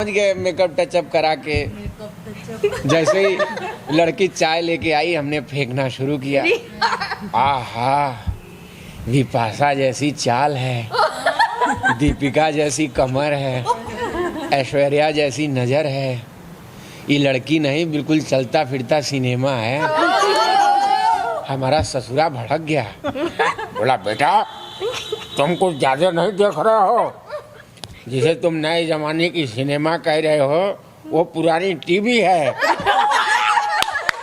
गए makeup touch-up करा के। जैसे ही लड़की चाय लेके आई हमने फेंकना शुरू किया। आहा, विपाशा जैसी चाल है, दीपिका जैसी कमर है, ऐश्वर्या जैसी नजर है। ये लड़की नहीं, बिल्कुल चलता फिरता सिनेमा है। हमारा ससुरा भड़क गया, बोला बेटा तुम कुछ ज्यादा नहीं देख रहे हो। जिसे तुम नए जमाने की सिनेमा कह रहे हो वो पुरानी टीवी है।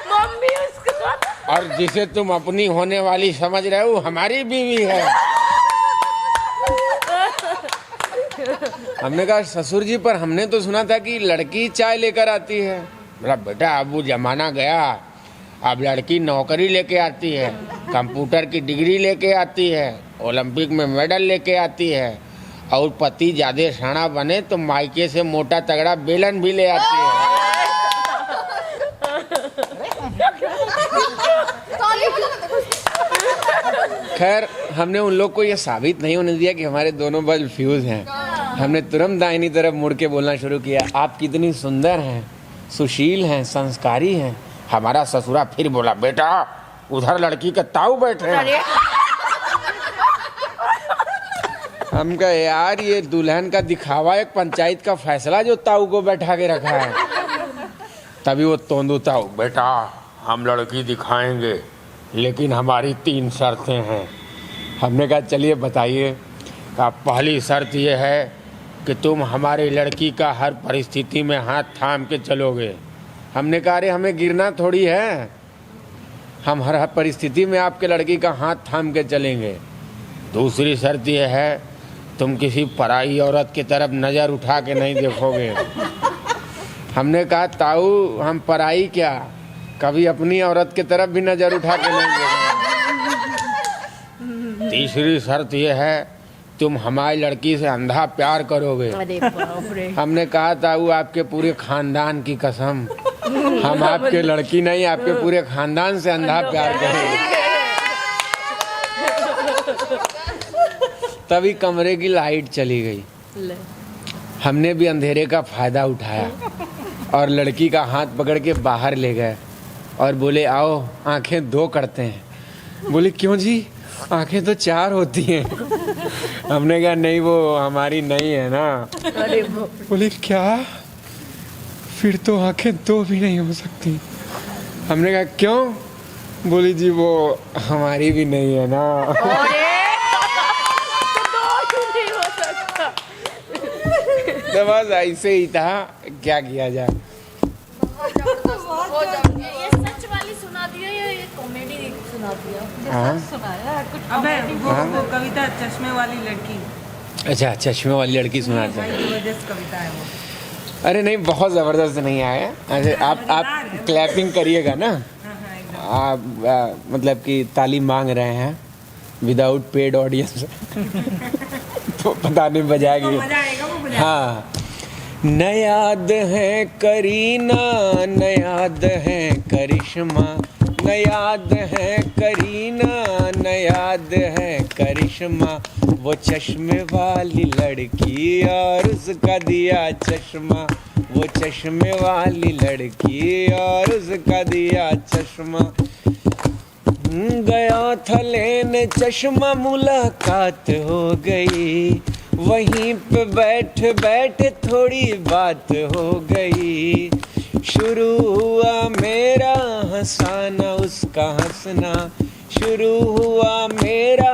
मम्मी उसको। और जिसे तुम अपनी होने वाली समझ रहे हो हमारी बीवी है। हमने कहा ससुर जी, पर हमने तो सुना था कि लड़की चाय लेकर आती है। बोला बेटा अब वो जमाना गया, अब लड़की नौकरी लेके आती है, कंप्यूटर की डिग्री लेके आती है, ओलंपिक में मेडल लेके आती है, और पति ज्यादा शाना बने तो मायके से मोटा तगड़ा बेलन भी ले आती है। खैर हमने उन लोग को ये साबित नहीं होने दिया कि हमारे दोनों बल्ब फ्यूज हैं। हमने तुरंत दाहिनी तरफ मुड़ के बोलना शुरू किया, आप कितनी सुंदर हैं, सुशील हैं, संस्कारी हैं। हमारा ससुरा फिर बोला बेटा उधर लड़की के ताऊ बैठे हैं। हम कहे यार ये दुल्हन का दिखावा, एक पंचायत का फैसला जो ताऊ को बैठा के रखा है। तभी वो तोंदू ताऊ, बेटा हम लड़की दिखाएंगे लेकिन हमारी 3 शर्तें हैं। हमने कहा चलिए बताइए। पहली शर्त ये है कि तुम हमारी लड़की का हर परिस्थिति में हाथ थाम के चलोगे। हमने कहा अरे हमें गिरना थोड़ी है, हम हर परिस्थिति में आपके लड़की का हाथ थाम के चलेंगे। दूसरी शर्त ये है तुम किसी पराई औरत की तरफ नज़र उठा के नहीं देखोगे। हमने कहा ताऊ हम पराई क्या, कभी अपनी औरत की तरफ भी नज़र उठा के नहीं देखोगे। तीसरी शर्त ये है तुम हमारी लड़की से अंधा प्यार करोगे। हमने कहा ताऊ आपके पूरे खानदान की कसम, हम आपके लड़की नहीं आपके पूरे खानदान से अंधा प्यार करेंगे। तभी कमरे की लाइट चली गई। हमने भी अंधेरे का फायदा उठाया और लड़की का हाथ पकड़ के बाहर ले गए और बोले आओ आंखें 2 करते हैं। बोले क्यों जी, आंखें तो 4 होती हैं। हमने कहा नहीं वो हमारी नहीं है ना। बोले क्या, फिर तो आंखें 2 भी नहीं हो सकती। हमने कहा क्यों, बोली जी वो हमारी भी नहीं है ना। तो बस ऐसे ही था, क्या किया जाए। ये सच वाली सुना दिया या ये कॉमेडी सुना दिया? हाँ सुनाया कुछ। अबे वो कविता चश्मे वाली लड़की। अच्छा चश्मे वाली लड़की सुना था। जबरदस्त कविता है वो। अरे नहीं बहुत ज़बरदस्त नहीं आया। ऐसे आप क्लैपिंग करिएगा ना, आप मतलब कि ताली मांग रहे हैं विदाउट पेड ऑडियंस तो पता नहीं बजाएगी। हाँ न याद है करीना, न याद है करिश्मा, न याद है करीना, न याद है करिश्मा। वो चश्मे वाली लड़की और उसका दिया चश्मा, वो चश्मे वाली लड़की और उसका दिया चश्मा। गया था लेने चश्मा, मुलाकात हो गई, वहीं पे बैठ बैठ थोड़ी बात हो गई। शुरू हुआ मेरा हंसाना उसका हंसना, शुरू हुआ मेरा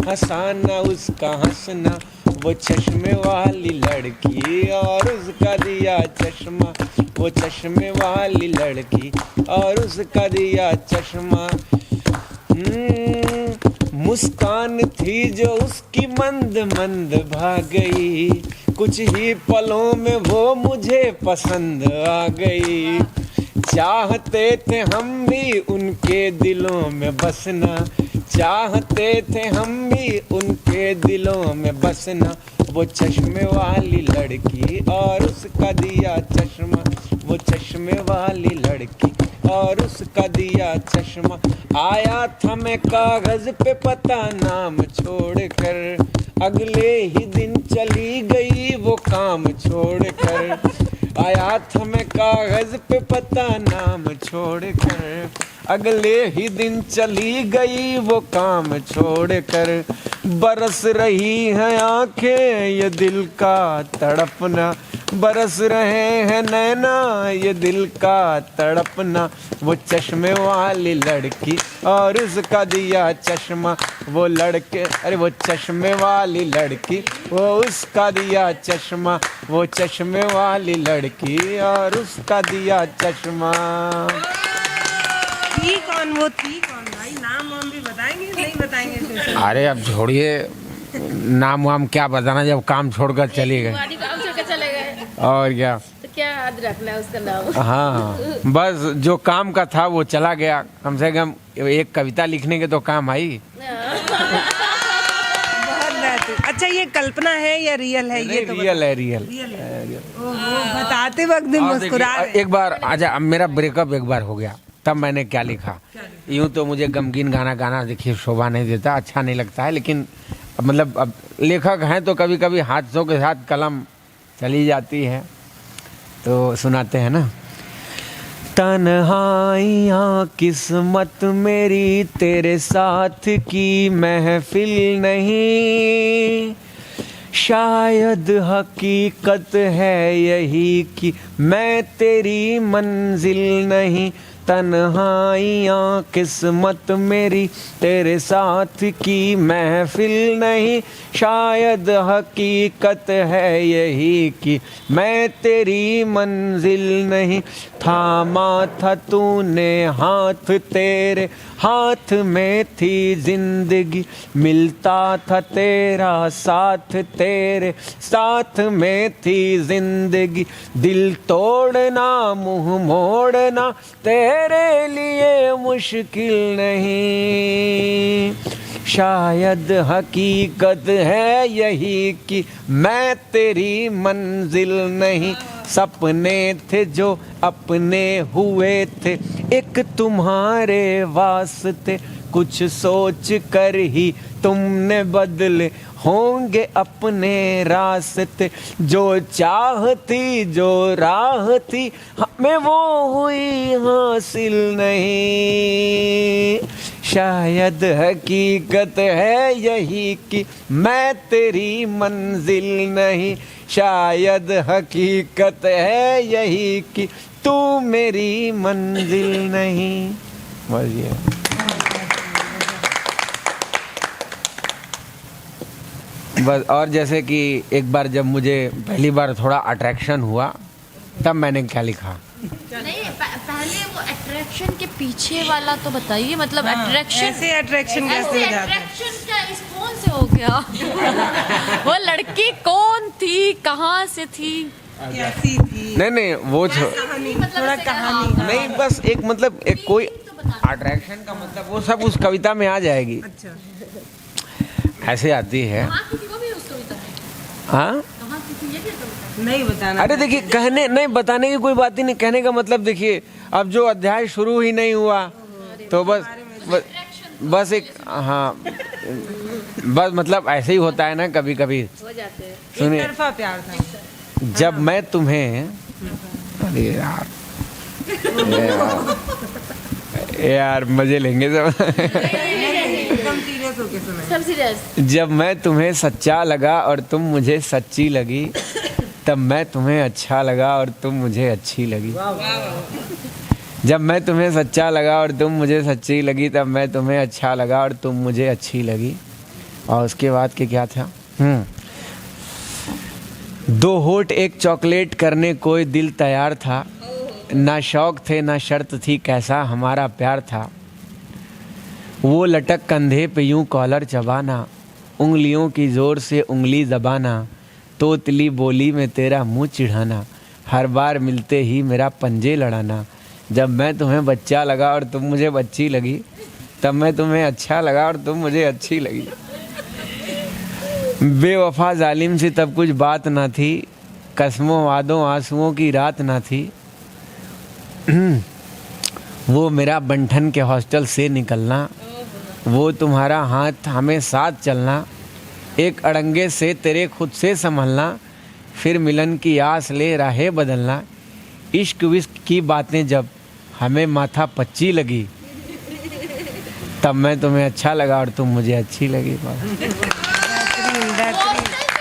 हंसाना उसका हंसना। वो चश्मे वाली लड़की और उसका दिया चश्मा, वो चश्मे वाली लड़की और उसका दिया चश्मा। मुस्कान थी जो उसकी मंद मंद भाग गई, कुछ ही पलों में वो मुझे पसंद आ गई। चाहते थे हम भी उनके दिलों में बसना, चाहते थे हम भी उनके दिलों में बसना। वो चश्मे वाली लड़की और उसका दिया चश्मा, वो चश्मे वाली लड़की और उसका दिया चश्मा। आया था मैं कागज पे पता नाम छोड़कर, अगले ही दिन चली गई वो काम छोड़कर। आया था मैं कागज पे पता नाम छोड़कर, अगले ही दिन चली गई वो काम छोड़कर। बरस रही हैं आंखें ये दिल का तड़पना, बरस रहे हैं नैना ये दिल का तड़पना। वो चश्मे वाली लड़की और उसका दिया चश्मा, वो लड़के अरे वो चश्मे वाली लड़की वो उसका दिया चश्मा, वो चश्मे वाली लड़की और उसका दिया चश्मा। थी कौन वो, थी कौन भाई? नाम वाम भी बताएंगे नहीं बताएंगे फिर से? अरे अब छोड़िए नाम वाम क्या बताना, जब काम छोड़कर चले गए। गाड़ी काम छोड़ के चले गए और क्या, तो क्या याद रखना है उसका नाम? हाँ बस जो काम का था वो चला गया, कम से कम एक कविता लिखने के तो काम आई। बहुत बेहतरीन। अच्छा ये कल्पना है या रियल है? ये तो रियल है, रियल रियल है। ओहो, बताते वक्त भी और मुस्कुरा देखिए, रहे। एक बार अच्छा अब मेरा ब्रेकअप एक बार हो गया, तब मैंने क्या लिखा। यूं तो मुझे गमगीन गाना गाना देखिए शोभा नहीं देता, अच्छा नहीं लगता है, लेकिन मतलब अब लेखक हैं तो कभी कभी हाथों के साथ कलम चली जाती है, तो सुनाते हैं ना। तन्हाइयाँ किस्मत मेरी तेरे साथ की महफिल नहीं, शायद हकीकत है यही कि मैं तेरी मंजिल नहीं। तन्हाइयाँ किस्मत मेरी तेरे साथ की महफिल नहीं, शायद हकीकत है यही कि मैं तेरी मंजिल नहीं। थामा था तूने हाथ, तेरे हाथ में थी जिंदगी, मिलता था तेरा साथ, तेरे साथ में थी जिंदगी। दिल तोड़ना मुंह मोड़ना तेरे लिए मुश्किल नहीं, शायद हकीकत है यही कि मैं तेरी मंजिल नहीं। सपने थे जो अपने हुए थे एक तुम्हारे वास्ते, कुछ सोच कर ही तुमने बदले होंगे अपने रास्ते। जो चाह थी जो राह थी हमें वो हुई हासिल नहीं, शायद हकीकत है यही कि मैं तेरी मंजिल नहीं, शायद हकीकत है यही कि तू मेरी मंजिल नहीं। बस ये बस। और जैसे कि एक बार जब मुझे पहली बार थोड़ा अट्रैक्शन हुआ तब मैंने क्या लिखा। नहीं पहले वो अट्रैक्शन के पीछे वाला तो बताइए, मतलब अट्रैक्शन ऐसे अट्रैक्शन कैसे हो जाता है? अट्रैक्शन क्या इस कौन से हो गया? वो लड़की कौन थी, कहाँ से थी? कैसी थी? नहीं वो कहानी, मतलब थोड़ा ऐसे कहानी। नहीं बस एक मतलब एक कोई अट्रैक्शन का मतलब वो सब उस कविता में आ जाएगी। अच्छा ऐसे आती है। कहाँ की थी वो भी उस कविता में? हाँ कहाँ की थी ये भी कविता? नहीं बताना। अरे देखिए कहने नहीं बताने की कोई बात ही नहीं, कहने का मतलब देखिए अब जो अध्याय शुरू ही नहीं हुआ तो बस एक हाँ बस मतलब ऐसे ही होता है ना कभी कभी। हो जाते हैं। सुनिए एक तरफा प्यार था। जब मैं तुम्हें अरे यार मजे लेंगे सब। एकदम सीरियस होके सुने। सब सीरियस। जब मैं तुम्हें सच्चा लगा और तुम मुझे सच्ची लगी, तब मैं तुम्हें अच्छा लगा और तुम मुझे अच्छी लगी। जब मैं तुम्हें सच्चा लगा और तुम मुझे सच्ची लगी, तब मैं तुम्हें अच्छा लगा और तुम मुझे अच्छी लगी। और उसके बाद के क्या था? दो होठ एक चॉकलेट करने कोई दिल तैयार था, ना शौक थे ना शर्त थी कैसा हमारा प्यार था। वो लटक कंधे पे यूं कॉलर चबाना, उंगलियों की ज़ोर से उंगली दबाना, तोतली बोली में तेरा मुंह चिढ़ाना, हर बार मिलते ही मेरा पंजे लड़ाना। जब मैं तुम्हें बच्चा लगा और तुम मुझे बच्ची लगी, तब मैं तुम्हें अच्छा लगा और तुम मुझे अच्छी लगी। बेवफा जालिम से तब कुछ बात ना थी, कसमों वादों आंसुओं की रात ना थी। वो मेरा बंठन के हॉस्टल से निकलना, वो तुम्हारा हाथ हमें साथ चलना, एक अड़ंगे से तेरे खुद से संभलना, फिर मिलन की आस ले राहें बदलना, इश्क विश्क की बातें जब हमें माथा पच्ची लगी, तब मैं तुम्हें अच्छा लगा और तुम मुझे अच्छी लगी। हॉस्टल से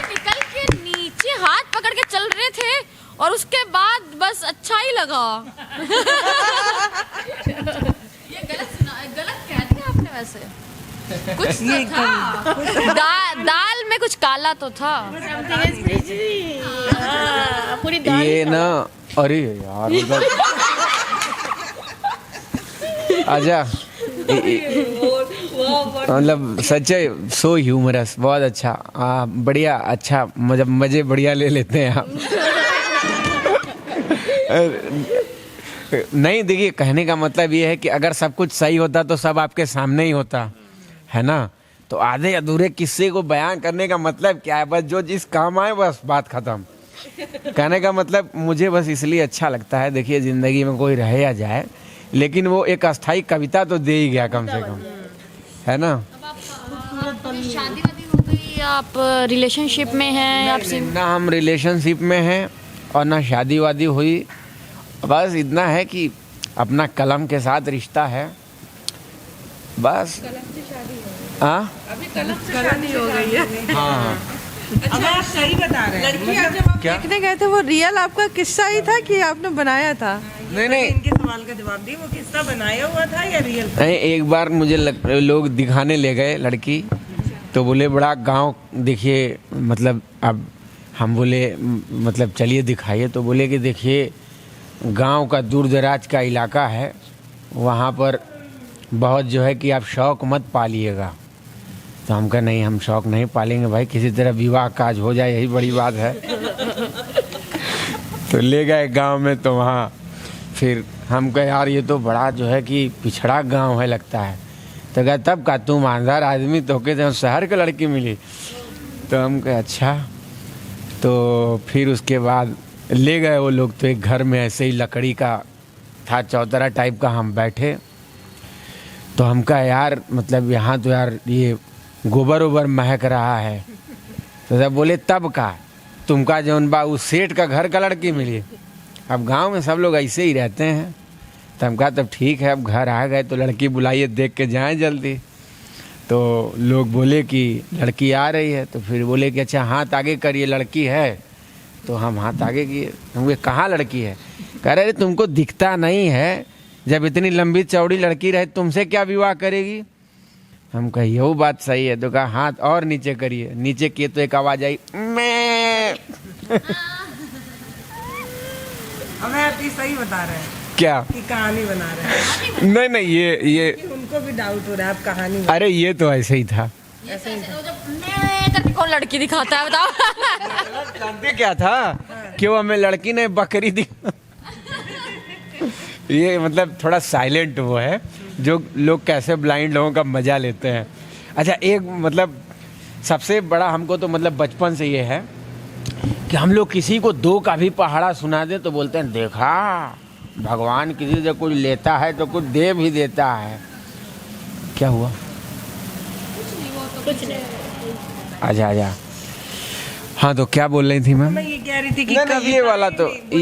निकल के नीचे हाथ पकड़ के चल रहे थे और उसके बाद बस अच्छा ही लगा। ये गलत कह दिया आपने वैसे। कुछ तो था। दाल में कुछ काला तो था। ये ना, अरे यार आजा, मतलब सच है, सो ह्यूमरस, बहुत अच्छा, बढ़िया, अच्छा, मजे बढ़िया ले लेते हैं आप। नहीं देखिए, कहने का मतलब ये है कि अगर सब कुछ सही होता तो सब आपके सामने ही होता है ना। तो आधे अधूरे किस्से को बयान करने का मतलब क्या है? बस जो जिस काम आए बस बात खत्म। कहने का मतलब मुझे बस इसलिए अच्छा लगता है, देखिए जिंदगी में कोई रहे या जाए, लेकिन वो एक अस्थाई कविता तो दे ही गया कम से कम, है ना। शादी वादी हो गई, आप रिलेशनशिप में हैं? आप ना हम रिलेशनशिप में हैं और ना शादी वादी हुई, बस इतना है कि अपना कलम के साथ रिश्ता है बस। हाँ अभी कलम शादी हो गई है। हाँ अच्छा, आप सही बता रहे हैं। लड़कियां जब आप क्या? देखने गए थे, वो रियल आपका किस्सा ही था कि आपने बनाया था? नहीं इनके सवाल का जवाब दिए, वो किस्सा बनाया हुआ था या रियल था? नहीं, एक बार मुझे लोग दिखाने ले गए लड़की, तो बोले बड़ा गांव देखिए, मतलब अब हम बोले मतलब चलिए दिखाइए, तो बोले कि देखिए गांव का दूर दराज का इलाका है, वहाँ पर बहुत जो है कि आप शौक मत पालिएगा। तो हम कहा नहीं, हम शौक नहीं पालेंगे भाई, किसी तरह विवाह काज हो जाए, यही बड़ी बात है। तो ले गए गांव में, तो वहाँ फिर हम कहे यार ये तो बड़ा जो है कि पिछड़ा गांव है लगता है। तो कहा तब का तुम ईमानदार आदमी तो के शहर की लड़की मिली। तो हम कहे अच्छा। तो फिर उसके बाद ले गए वो लोग, तो एक घर में ऐसे ही लकड़ी का था, चौतरा टाइप का, हम बैठे। तो हम कहा यार मतलब यहाँ तो यार ये गोबर ओबर महक रहा है। तो सब बोले तब का तुमका जौन बा उस सेठ का घर का लड़की मिली। अब गांव में सब लोग ऐसे ही रहते हैं। तो हम कहा तब ठीक है, अब घर आ गए तो लड़की बुलाइए, देख के जाएं जल्दी। तो लोग बोले कि लड़की आ रही है। तो फिर बोले कि अच्छा हाथ आगे करिए, लड़की है। तो हम हाथ आगे किए, हम कहाँ लड़की है? कह रहे तुमको दिखता नहीं है, जब इतनी लंबी चौड़ी लड़की रहे तुमसे क्या विवाह करेगी? हम कहिए वो बात सही है। तो कहा हाथ और नीचे करिए, नीचे किए तो एक आवाज आई मैं। हमें आप ये सही बता रहे हैं क्या कि कहानी बना रहे हैं? नहीं नहीं, ये उनको भी डाउट हो रहा है आप कहानी। अरे ये तो ऐसे ही था। ऐसे मैं करके कौन लड़की दिखाता है बताओ? जानते क्या था कि वो हमें लड़की ने बकरी दी। ये मतलब थोड़ा साइलेंट वो है, जो लोग कैसे ब्लाइंड लोगों का मजा लेते हैं। अच्छा एक मतलब सबसे बड़ा हमको तो मतलब बचपन से ये है कि हम लोग किसी को दो का भी पहाड़ा सुना दे तो बोलते हैं देखा भगवान किसी से कुछ लेता है तो कुछ दे भी देता है। क्या हुआ? कुछ नहीं। अच्छा हाँ, तो क्या बोल रही थी मैम? मैं ये कह रही थी कि नहीं, ये वाला तो वो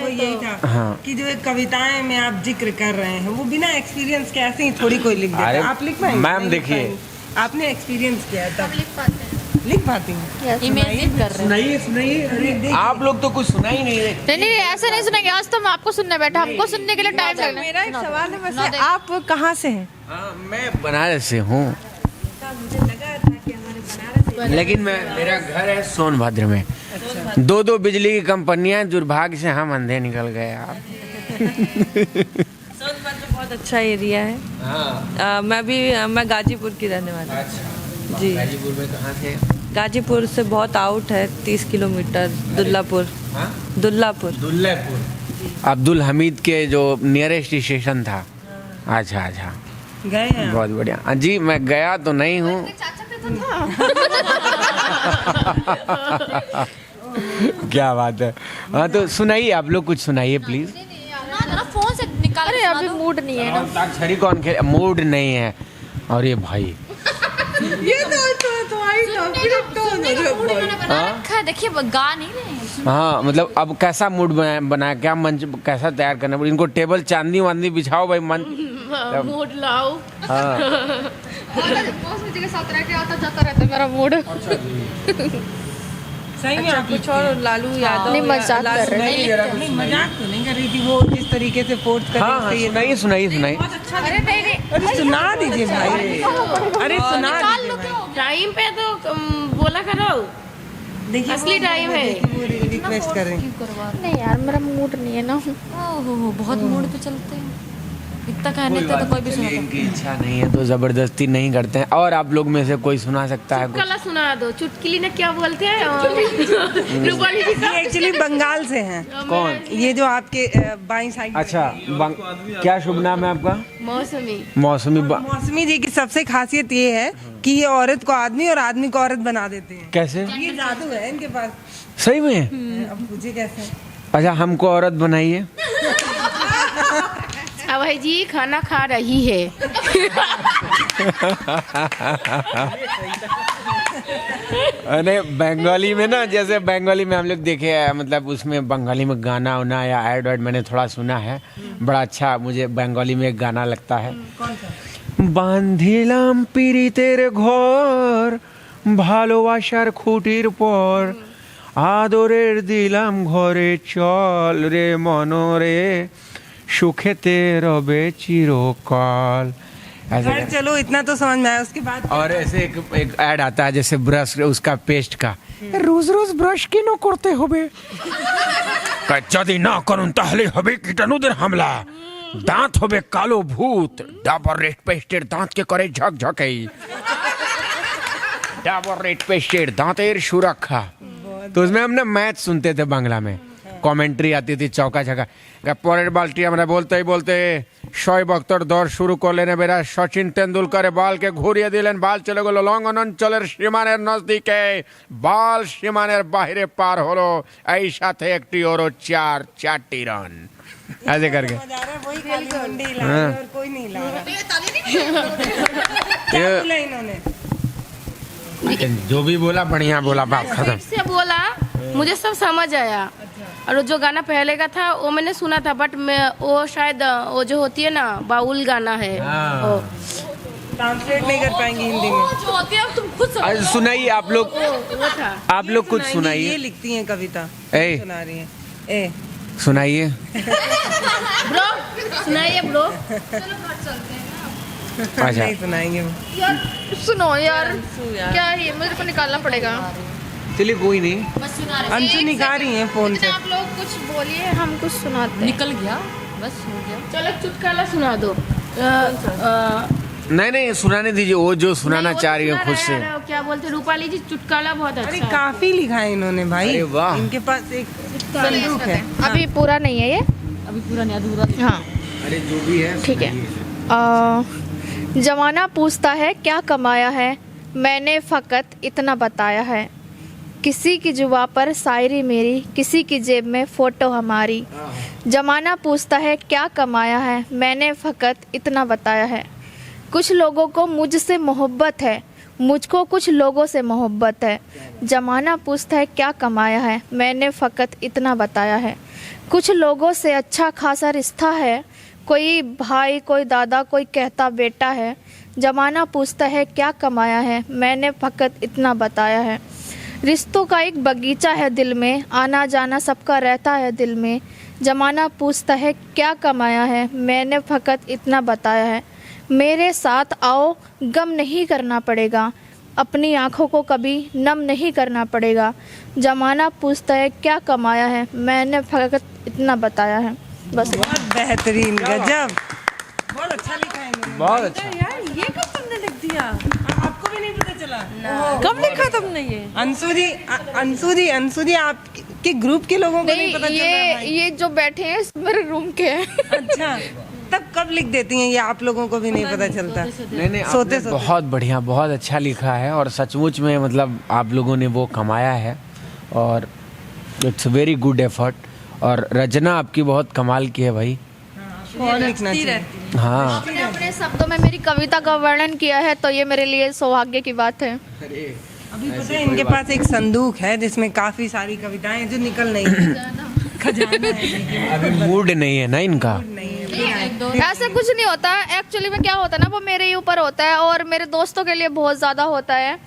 यही था हाँ। कि जो एक कविताएं में आप जिक्र कर रहे हैं वो बिना एक्सपीरियंस के ऐसे ही थोड़ी कोई लिख देता है। आप लिख पाएंगे? मैम देखिए, आपने एक्सपीरियंस किया है तब लिख पाते हैं, लिख पाती हूँ। इमेजिन कर रहे हैं। सुनाइए। आप लोग तो कुछ सुना ही नहीं है। नहीं ऐसा नहीं सुनेंगे, आज तो हम आपको सुनने बैठा, हमको सुनने के लिए टाइम लगना। मेरा एक सवाल है, वैसे आप कहाँ से हैं? हाँ, मैं बनारस से हूँ, मुझे लगा था कि हमारे बनारस लेकिन मेरा घर है सोनभद्र में। दो बिजली की कंपनियां, दुर्भाग्य से हम अंधे निकल गए आप। सोनभद्र बहुत अच्छा एरिया है। हाँ। मैं गाजीपुर की रहने वाली हूँ। अच्छा जी। गाजीपुर में कहाँ से? गाजीपुर से बहुत आउट है, 30 किलोमीटर, दुल्लापुर। हाँ? दुल्लापुर। अब्दुल हमीद के जो नियरेस्ट स्टेशन था। अच्छा गए हैं? बहुत बढ़िया जी। मैं गया तो नहीं हूँ। क्या बात है। हाँ तो सुनाइए, आप लोग कुछ सुनाइए प्लीज। फोन से निकाल। अरे अभी मूड नहीं है ना। अंताक्षरी कौन खेले? मूड नहीं है। और ये भाई ये तो तो आई सुनने का मूड इन्होंने बना रखा है, देखिए वो गा नहीं रहे हैं। हाँ मतलब अब कैसा मूड बनाया, क्या मंच कैसा तैयार करना पड़ेगा इनको, टेबल चांदनी वांदनी बिछाओ भाई, मन मूड लाओ। हाँ बॉस मुझे के साथ रह के आता जाता रहता है मेरा मूड। सही में आप कुछ और लालू यादव नहीं, मजाक लालू कर रहे हैं। नहीं मजाक तो नहीं कर रही थी, वो जिस तरीके से फोर्स कर हाँ हाँ, रही थी। सुनाइए अरे नहीं नहीं, अरे सुना दीजिए भाई, अरे सुना निकाल दीजिए लो भाई। तो। टाइम पे तो बोला करो। देखिए असली वो- टाइम है। वो रिक्वेस्ट कर रहे हैं। नहीं यार मेरा मूड नहीं है ना। ओहो बहुत मूड पे चलते हैं, इतना कहने तो कोई भी सुना। इनकी इच्छा नहीं है तो जबरदस्ती नहीं करते हैं। और आप लोग में से कोई सुना सकता है कुछ? चुटकुला सुना दो। चुटकुली ने क्या बोलते हैं रूपाली जी का? ये एक्चुअली बंगाल से हैं, कौन? ये जो आपके बाईं साइड। अच्छा क्या शुभ नाम है आपका? मौसमी। मौसमी मौसमी जी की सबसे खासियत ये है कि ये औरत को आदमी और आदमी को औरत बना देते हैं। कैसे? ये जादू है इनके पास। सही में? अब पूछिए कैसे। अच्छा हमको औरत बनाइए। भाई जी खाना खा रही है। अरे बंगाली में ना, जैसे बंगाली में हम लोग देखे हैं, मतलब उसमें बंगाली में गाना उना या ऐड वैड मैंने थोड़ा सुना है, बड़ा अच्छा मुझे बंगाली में एक गाना लगता है। कौन सा? बांधिलाम पीड़ितेर ঘর ভালোবাসার খুঁটির পর আদরের দিলাম ঘরে চল রে মনরে সুখেতে রবে চিরকাল। ऐसे खैर चलो इतना तो समझ में आया, उसके बाद और ऐसे एक ऐड आता है जैसे ब्रश उसका पेस्ट का, रोज रोज ब्रश क्यों करते होबे, যদি না করুন তাহলে হবে কীটাণুদের হামলা, দাঁত হবে কালো ভূত, ডাবর রেড পেস্টের দাঁতকে করে ঝকঝকে, डाबर रेड पेस्टेड दांतेर सुरक्षा। तो उसमें हम ना मैच सुनते थे बांग्ला में, कमेंट्री आती थी चौका छक्का। পরের বালটি আমরা বলতেই বলতে শোয়েব আখতার দৌড় শুরু করলেন, এবার সচিন তেন্ডুলকার বলকে ঘুরিয়ে দিলেন, বল চলে গেল লঙ্ঘন অঞ্চলের সীমানের নজদিকে, বল সীমানের বাইরে পার হলো, এই সাথে একটি ওর চারটি রান। ऐसे करके वही खाली मुंडी हिला रहे हैं और कोई नहीं हिला रहा। क्या बोला इन्होंने? जो भी बोला बढ़िया बोला, बात खत्म। से बोला मुझे सब समझ आया। और जो गाना पहले का था वो मैंने सुना था, बट मैं वो शायद वो जो होती है ना बाउल गाना है, वो ट्रांसलेट नहीं कर पाएंगे हिंदी में। जो होती है तुम खुद समझ। आज सुनाइए आप लोग, वो था। आप लोग कुछ ये सुनाइए, लिखती हैं कविता, ए। सुना रही हैं। ए सुनाइए। ब्रो सुनाइए ब्रो। अच्छा नहीं सुनाएंगे वो। यार सुनो यार, क्या है ये, मेरे को निकालना पड़ेगा। चलिए कोई नहीं। बस सुना रहे अंशु निकाल रही हैं फोन से। आप लोग कुछ बोलिए, हम कुछ सुनाते। निकल गया बस, हो गया। चलो चुटकुला सुना दो। नहीं नहीं सुनाने दीजिए, वो जो सुनाना चाह रही हो खुद से। क्या बोलते रूपाली जी, चुटकुला बहुत अरे अच्छा है। काफी लिखा है इन्होंने भाई। अरे वाह। इनके पास एक संदूक है। अभी पूरा नहीं है ये, अभी पूरा नहीं, अधूरा। हाँ अरे जो भी है ठीक है। जमाना पूछता है क्या कमाया है, मैंने फ़कत इतना बताया है, किसी की जुबा पर शायरी मेरी, किसी की जेब में फ़ोटो हमारी। जमाना पूछता है क्या कमाया है, मैंने फ़कत इतना बताया है, कुछ लोगों को मुझसे मोहब्बत है, मुझको कुछ लोगों से मोहब्बत है। जमाना पूछता है क्या कमाया है, मैंने फ़कत इतना बताया है, कुछ लोगों से अच्छा खासा रिश्ता है, कोई भाई कोई दादा कोई कहता बेटा है। जमाना पूछता है क्या कमाया है, मैंने फ़कत इतना बताया है, रिश्तों का एक बगीचा है दिल में, आना जाना सबका रहता है दिल में। जमाना पूछता है क्या कमाया है, मैंने फ़कत इतना बताया है, मेरे साथ आओ गम नहीं करना पड़ेगा, अपनी आँखों को कभी नम नहीं करना पड़ेगा। जमाना पूछता है क्या कमाया है, मैंने फ़कत इतना बताया है। बस बहुत बेहतरीन, गजब, बहुत अच्छा लिखा है इन्होंने। बहुत अच्छा। यार ये कब तुमने लिख दिया? आपको भी नहीं पता चला? कब लिखा तुमने ये? अंशु जी आपके ग्रुप के लोगों को नहीं पता चल रहा है भाई? ये जो बैठे हैं मेरे रूम के हैं। अच्छा, तब कब लिख देती हैं ये, आप लोगों को भी नहीं पता चलता? नहीं नहीं सोते आपने सोते। बहुत बढ़िया, बहुत अच्छा लिखा है और सचमुच में मतलब आप लोगों ने वो कमाया है और इट्स वेरी गुड एफर्ट। और रचना आपकी बहुत कमाल की है भाई, कौन लिखना चाहिए? हाँ आपने अपने शब्दों में मेरी कविता का वर्णन किया है तो ये मेरे लिए सौभाग्य की बात है। अभी पता है इनके पास एक संदूक है जिसमें काफी सारी कविताएं हैं जो निकल नहीं रही। खजाना है। अभी मूड नहीं है ना इनका। ऐसा कुछ नहीं होता है एक्चुअली में, क्या होता है ना वो मेरे ही ऊपर होता है और मेरे दोस्तों के लिए बहुत ज्यादा होता है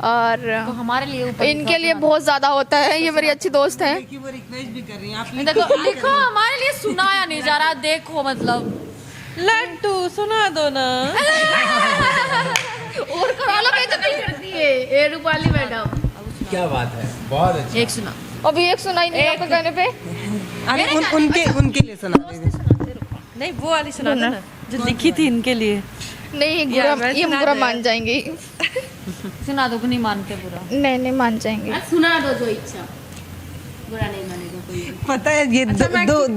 और तो हमारे लिए ऊपर इनके लिए बहुत ज्यादा होता है। ये मेरी अच्छी दोस्त है। देखिए वो रिक्वेस्ट भी कर रही हैं आप देखो लिखो, हमारे लिए सुनाया नहीं जा रहा, देखो मतलब लड्डू सुना दो ना। और करा लो, बेइज्जती करती है ये रूपाली मैडम। क्या बात है, बहुत अच्छा। एक सुना। अभी एक सुनाई नहीं आपके गाने पे। अरे उनके लिए सुना दीजिए। नहीं वो वाली सुना दो ना जो लिखी थी इनके लिए। नहीं ये बुरा मान जाएंगे। सुना दो, नहीं मानते बुरा। नहीं मान जाएंगे। सुना दो जो इच्छा, बुरा नहीं मानेगा कोई। पता है ये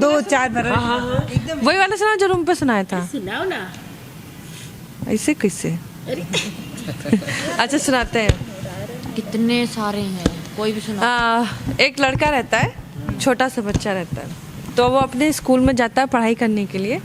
दो चार भर एकदम वही वाला सुना जो रूम पे सुनाया था। सुनाओ ना। ऐसे कैसे? अच्छा सुनाते हैं। कितने सारे हैं, कोई भी सुना। एक लड़का रहता है, छोटा सा बच्चा रहता है, तो वो अपने स्कूल में जाता है पढ़ाई करने के लिए।